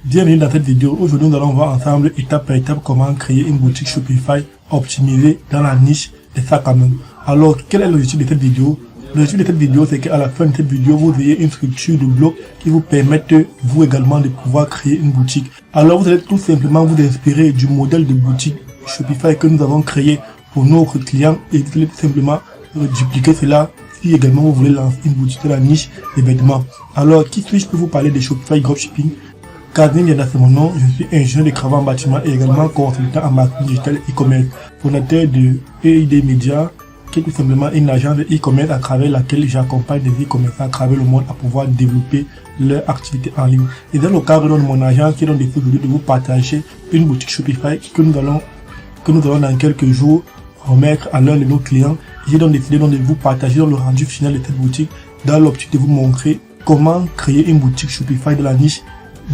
Bienvenue dans cette vidéo. Aujourd'hui, nous allons voir ensemble étape par étape comment créer une boutique Shopify optimisée dans la niche des sacs à main. Alors, quel est l'objectif de cette vidéo? L'objectif de cette vidéo, c'est qu'à la fin de cette vidéo, vous ayez une structure de bloc qui vous permette, vous également, de pouvoir créer une boutique. Alors, vous allez tout simplement vous inspirer du modèle de boutique Shopify que nous avons créé pour nos clients et vous allez tout simplement dupliquer cela si également vous voulez lancer une boutique de la niche des vêtements. Alors, qui suis-je pour vous parler de Shopify Dropshipping? Kadim Yada, c'est mon nom, je suis ingénieur de travaux en bâtiment et également consultant en marketing digital e-commerce, fondateur de EID Media, qui est tout simplement une agence de e-commerce à travers laquelle j'accompagne des e-commerçants à travers le monde à pouvoir développer leur activité en ligne. Et dans le cadre de mon agence, qui est donc décidé de vous partager une boutique Shopify que nous allons dans quelques jours remettre à l'un de nos clients. J'ai donc décidé de vous partager dans le rendu final de cette boutique dans l'optique de vous montrer comment créer une boutique Shopify de la niche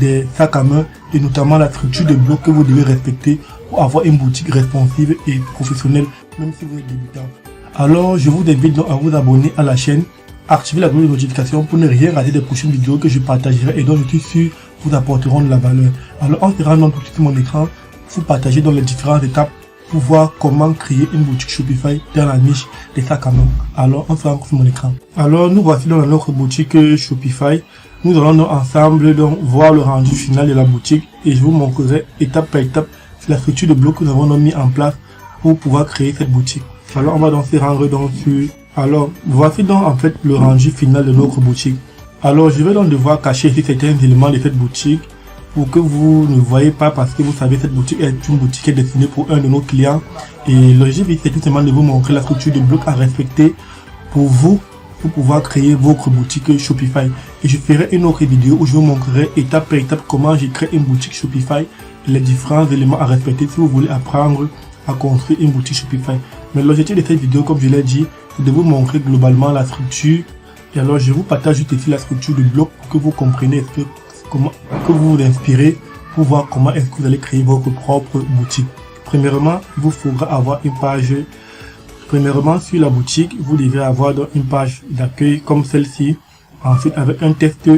des sacs à main et notamment la structure de blocs que vous devez respecter pour avoir une boutique responsive et professionnelle même si vous êtes débutant. Alors je vous invite donc à vous abonner à la chaîne, activer la cloche de notification pour ne rien rater des prochaines vidéos que je partagerai et dont je suis sûr vous apporteront de la valeur. Alors on se rend donc tout de suite sur mon écran pour partager dans les différentes étapes pour voir comment créer une boutique Shopify dans la niche des sacs à main. Alors on se rend sur mon écran. Alors nous voici dans notre boutique Shopify. Nous allons donc ensemble donc voir le rendu final de la boutique et je vous montrerai étape par étape la structure de blocs que nous avons donc mis en place pour pouvoir créer cette boutique. Alors on va donc se rendre donc sur... Alors voici donc en fait le rendu final de notre boutique. Alors je vais donc devoir cacher ici certains éléments de cette boutique pour que vous ne voyez pas, parce que vous savez cette boutique est une boutique qui est destinée pour un de nos clients et l'objectif c'est tout simplement de vous montrer la structure de blocs à respecter pour vous pour pouvoir créer votre boutique Shopify. Et je ferai une autre vidéo où je vous montrerai étape par étape comment j'ai créé une boutique Shopify et les différents éléments à respecter si vous voulez apprendre à construire une boutique Shopify. Mais l'objectif de cette vidéo, comme je l'ai dit, c'est de vous montrer globalement la structure. Et alors je vous partage juste ici la structure de bloc pour que vous compreniez que vous vous inspirez pour voir comment est-ce que vous allez créer votre propre boutique. Premièrement, il vous faudra avoir une page. Premièrement, sur la boutique, vous devez avoir donc une page d'accueil comme celle-ci. Ensuite, avec un texte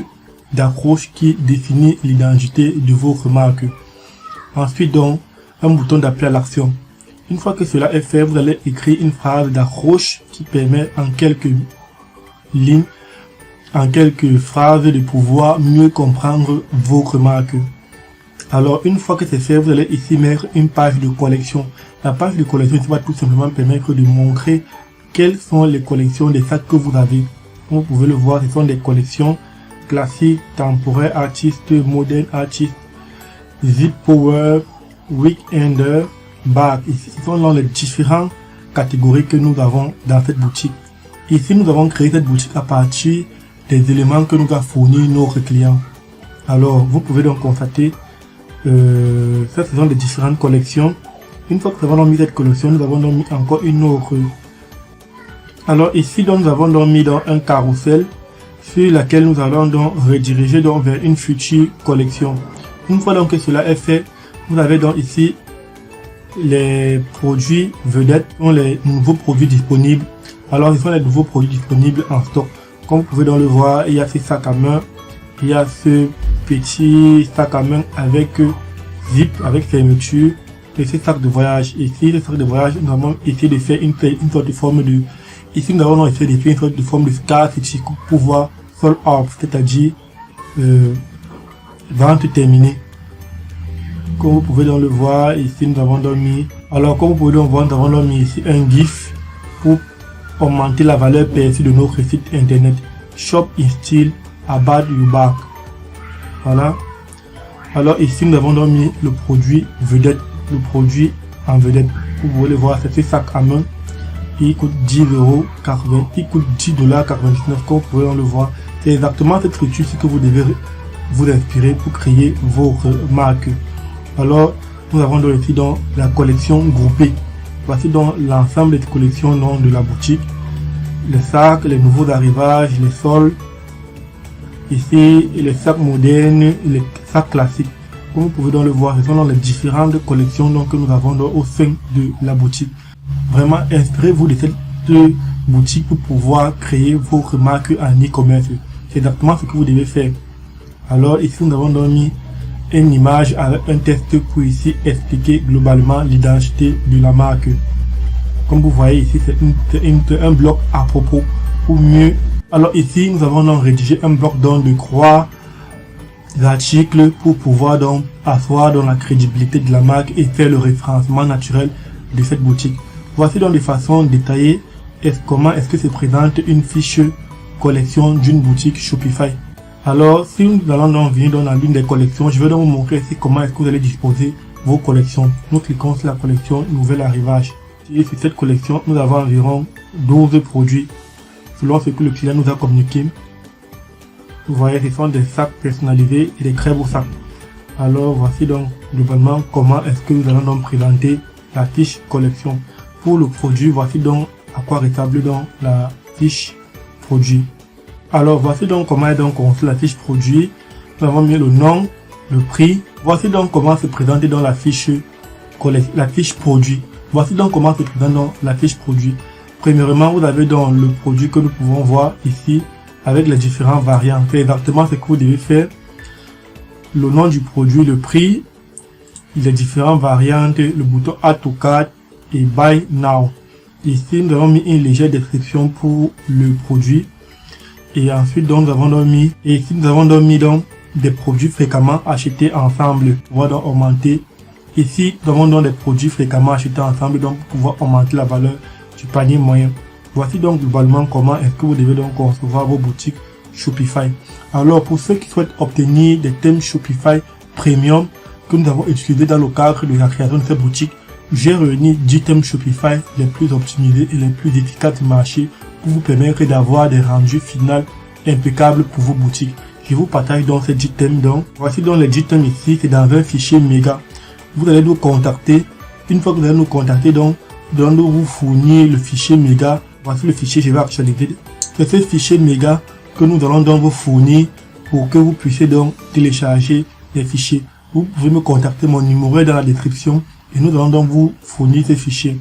d'accroche qui définit l'identité de votre marque. Ensuite, donc, un bouton d'appel à l'action. Une fois que cela est fait, vous allez écrire une phrase d'accroche qui permet en quelques lignes, en quelques phrases de pouvoir mieux comprendre votre marque. Alors, une fois que c'est fait, vous allez ici mettre une page de collection. La page de collection va tout simplement permettre de montrer quelles sont les collections des sacs que vous avez. Comme vous pouvez le voir, ce sont des collections classiques, temporaires, artistes, modern artistes, zip power, weekender, bag. Ici, ce sont dans les différentes catégories que nous avons dans cette boutique. Ici, nous avons créé cette boutique à partir des éléments que nous a fournis notre client. Alors, vous pouvez donc constater ça, ce sont les différentes collections. Une fois que nous avons mis cette collection, nous avons donc mis encore une autre. Alors ici, donc, nous avons donc mis dans un carrousel sur laquelle nous allons donc rediriger donc vers une future collection. Une fois donc que cela est fait, vous avez donc ici les produits vedettes, les nouveaux produits disponibles. Alors, ce sont les nouveaux produits disponibles en stock. Comme vous pouvez donc le voir, il y a ces sacs à main, il y a ce petit sac à main avec zip, avec fermeture, et ces sacs de voyage. Ici, les sacs de voyage, nous avons essayé de faire une sorte de forme de... Ici, nous avons essayé de faire une sorte de forme de scarcity pour pouvoir sold out, c'est-à-dire vente terminée. Comme vous pouvez donc le voir, ici, nous avons donc mis... Alors, comme vous pouvez donc voir, nous avons donc mis ici un GIF pour augmenter la valeur perçue de notre site internet. Shop in style about your back. Voilà. Alors ici nous avons donc mis le produit vedette, le produit en vedette. Vous pouvez le voir, c'est ce sac à main. Il coûte 10,80 €, il coûte 10,99 $, comme vous pouvez donc le voir. C'est exactement cette structure que vous devez vous inspirer pour créer votre marque. Alors nous avons donc ici dans la collection groupée. Voici donc l'ensemble des collections de la boutique. Les sacs, les nouveaux arrivages, les sols. Ici, les sacs modernes, les sacs classiques. Comme vous pouvez donc le voir, ce sont dans les différentes collections donc, que nous avons au sein de la boutique. Vraiment, inspirez-vous de cette boutique pour pouvoir créer votre marque en e-commerce. C'est exactement ce que vous devez faire. Alors ici, nous avons donc mis une image avec un texte pour ici expliquer globalement l'identité de la marque. Comme vous voyez ici, c'est un bloc à propos ou mieux. Alors ici, nous avons donc rédigé un bloc de 3 articles pour pouvoir donc asseoir dans la crédibilité de la marque et faire le référencement naturel de cette boutique. Voici donc de façon détaillée comment est-ce que se présente une fiche collection d'une boutique Shopify. Alors, si nous allons donc venir dans l'une des collections, je vais donc vous montrer ici comment est-ce que vous allez disposer vos collections. Nous cliquons sur la collection nouvel arrivage. Et sur cette collection, nous avons environ 12 produits selon ce que le client nous a communiqué. Vous voyez, ce sont des sacs personnalisés et des très beaux sacs. Alors, voici donc globalement comment est-ce que nous allons donc présenter la fiche collection. Pour le produit, voici donc à quoi ressemble donc la fiche produit. Alors, voici donc comment est donc construit la fiche produit. Nous avons mis le nom, le prix. Voici donc comment se présenter dans la fiche produit. Voici donc comment se présente dans la fiche produit. Premièrement, vous avez donc le produit que nous pouvons voir ici avec les différents variants. C'est exactement ce que vous devez faire. Le nom du produit, le prix, les différentes variantes, le bouton Add to Cart et Buy Now. Ici, nous avons mis une légère description pour le produit. Et ensuite, donc, nous avons donc mis, des produits fréquemment achetés ensemble pour pouvoir donc augmenter. Ici, nous avons donc des produits fréquemment achetés ensemble donc pour pouvoir augmenter la valeur du panier moyen. Voici donc globalement comment est-ce que vous devez donc concevoir vos boutiques Shopify. Alors, pour ceux qui souhaitent obtenir des thèmes Shopify Premium que nous avons utilisés dans le cadre de la création de cette boutique, j'ai réuni 10 thèmes Shopify les plus optimisés et les plus efficaces du marché pour vous permettre d'avoir des rendus finaux impeccables pour vos boutiques. Je vous partage donc ces 10 thèmes. Donc, voici donc les 10 thèmes ici, c'est dans un fichier méga. Vous allez nous contacter. Une fois que vous allez nous contacter, donc, nous vous fournir le fichier méga. Voici le fichier, je vais actualiser. C'est ce fichier méga que nous allons donc vous fournir pour que vous puissiez donc télécharger les fichiers. Vous pouvez me contacter, mon numéro est dans la description. Et nous allons donc vous fournir ces fichiers.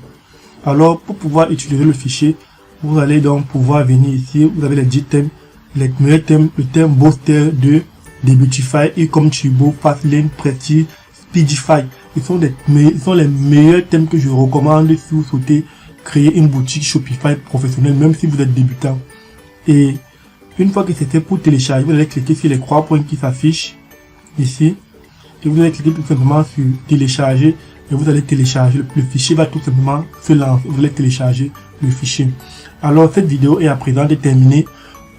Alors, pour pouvoir utiliser le fichier, vous allez donc pouvoir venir ici. Vous avez les 10 thèmes. Les meilleurs thèmes, le thème Booster 2, Debutify, Ecom Turbo, Fastlane, Prestige, Speedify. Ils sont les meilleurs thèmes que je recommande si vous souhaitez créer une boutique Shopify professionnelle, même si vous êtes débutant. Et une fois que c'est fait pour télécharger, vous allez cliquer sur les 3 points qui s'affichent ici. Et vous allez cliquer tout simplement sur télécharger. Et vous allez télécharger, le fichier va tout simplement se lancer, vous allez télécharger le fichier. Alors cette vidéo est à présent terminée.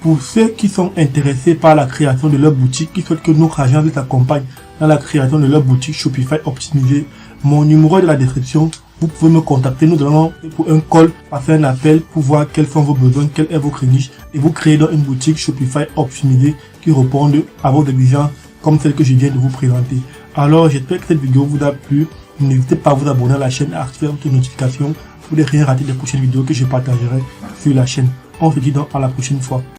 Pour ceux qui sont intéressés par la création de leur boutique, qui souhaitent que notre agence les accompagne dans la création de leur boutique Shopify optimisée, mon numéro est dans la description. Vous pouvez me contacter, nous allons pour un call, passer un appel pour voir quels sont vos besoins, quelle est votre niche et vous créez donc une boutique Shopify optimisée qui réponde à vos exigences comme celle que je viens de vous présenter. Alors j'espère que cette vidéo vous a plu. N'hésitez pas à vous abonner à la chaîne et à activer toutes les notifications pour ne rien rater des prochaines vidéos que je partagerai sur la chaîne. On se dit donc à la prochaine fois.